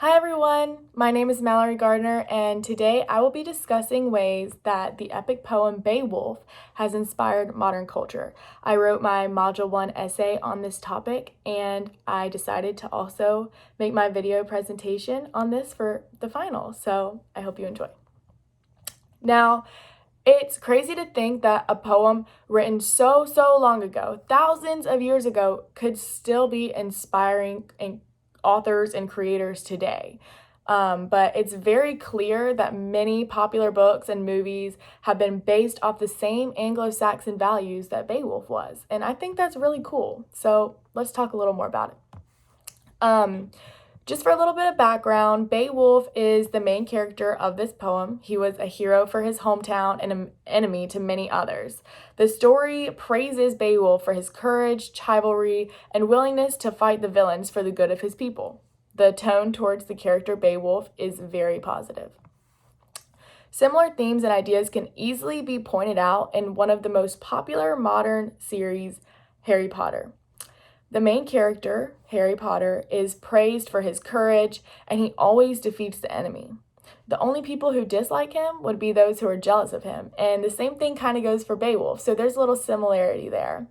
Hi everyone, my name is Mallory Gardner, and today I will be discussing ways that the epic poem Beowulf has inspired modern culture. I wrote my Module 1 essay on this topic, and I decided to also make my video presentation on this for the final, so I hope you enjoy. Now, it's crazy to think that a poem written so long ago, thousands of years ago, could still be inspiring authors and creators today. But it's very clear that many popular books and movies have been based off the same Anglo-Saxon values that Beowulf was. And I think that's really cool. So let's talk a little more about it. Just for a little bit of background, Beowulf is the main character of this poem. He was a hero for his hometown and an enemy to many others. The story praises Beowulf for his courage, chivalry, and willingness to fight the villains for the good of his people. The tone towards the character Beowulf is very positive. Similar themes and ideas can easily be pointed out in one of the most popular modern series, Harry Potter. The main character, Harry Potter, is praised for his courage, and he always defeats the enemy. The only people who dislike him would be those who are jealous of him, and the same thing kind of goes for Beowulf, so there's a little similarity there.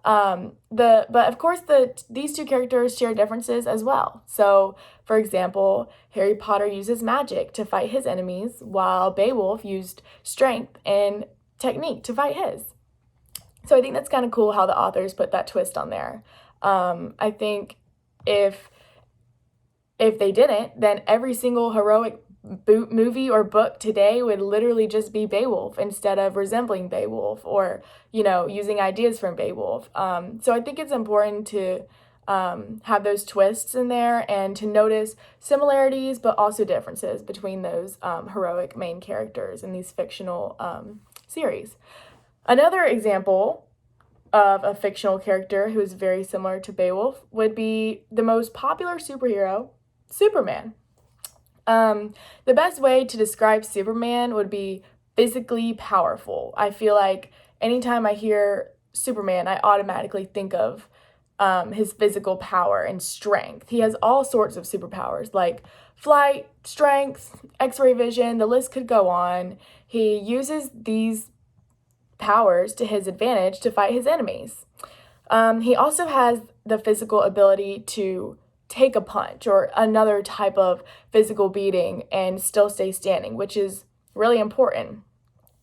But of course, these two characters share differences as well. So, for example, Harry Potter uses magic to fight his enemies, while Beowulf used strength and technique to fight his. So I think that's kind of cool how the authors put that twist on there. I think if they didn't, then every single heroic movie or book today would literally just be Beowulf instead of resembling Beowulf or, using ideas from Beowulf. So I think it's important to have those twists in there and to notice similarities but also differences between those heroic main characters in these fictional series. Another example of a fictional character who is very similar to Beowulf would be the most popular superhero, Superman. The best way to describe Superman would be physically powerful. I feel like anytime I hear Superman, I automatically think of his physical power and strength. He has all sorts of superpowers like flight, strength, X-ray vision, the list could go on. He uses these powers to his advantage to fight his enemies. He also has the physical ability to take a punch or another type of physical beating and still stay standing, which is really important.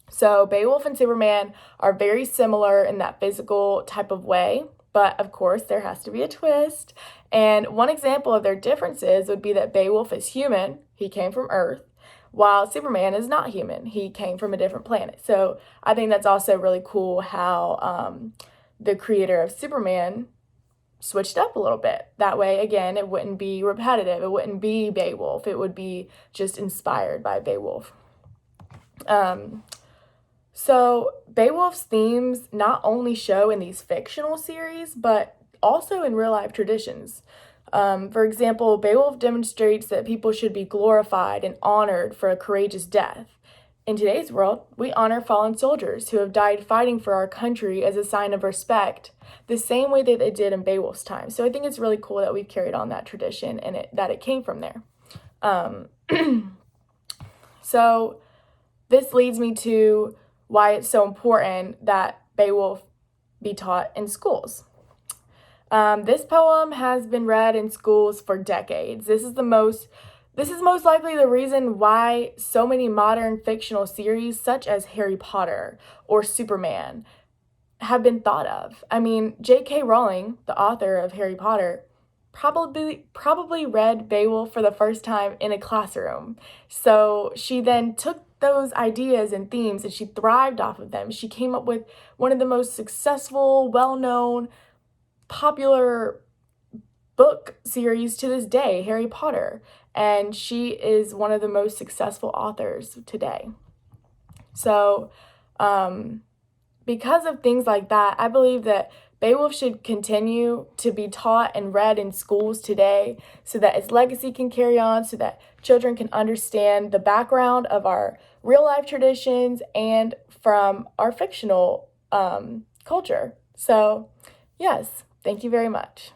So Beowulf and Superman are very similar in that physical type of way, but of course there has to be a twist. And one example of their differences would be that Beowulf is human, he came from Earth, while Superman is not human. He came from a different planet. So I think that's also really cool how the creator of Superman switched up a little bit. That way, again, it wouldn't be repetitive. It wouldn't be Beowulf. It would be just inspired by Beowulf. So Beowulf's themes not only show in these fictional series, but also in real life traditions. For example, Beowulf demonstrates that people should be glorified and honored for a courageous death. In today's world, we honor fallen soldiers who have died fighting for our country as a sign of respect, the same way that they did in Beowulf's time. So I think it's really cool that we've carried on that tradition and that it came from there. So this leads me to why it's so important that Beowulf be taught in schools. This poem has been read in schools for decades. This is most likely the reason why so many modern fictional series such as Harry Potter or Superman have been thought of. I mean, J.K. Rowling, the author of Harry Potter, probably read Beowulf for the first time in a classroom. So she then took those ideas and themes and she thrived off of them. She came up with one of the most successful, well-known, popular book series to this day, Harry Potter, and she is one of the most successful authors today. So because of things like that, I believe that Beowulf should continue to be taught and read in schools today so that its legacy can carry on, so that children can understand the background of our real life traditions and from our fictional culture. So yes, thank you very much.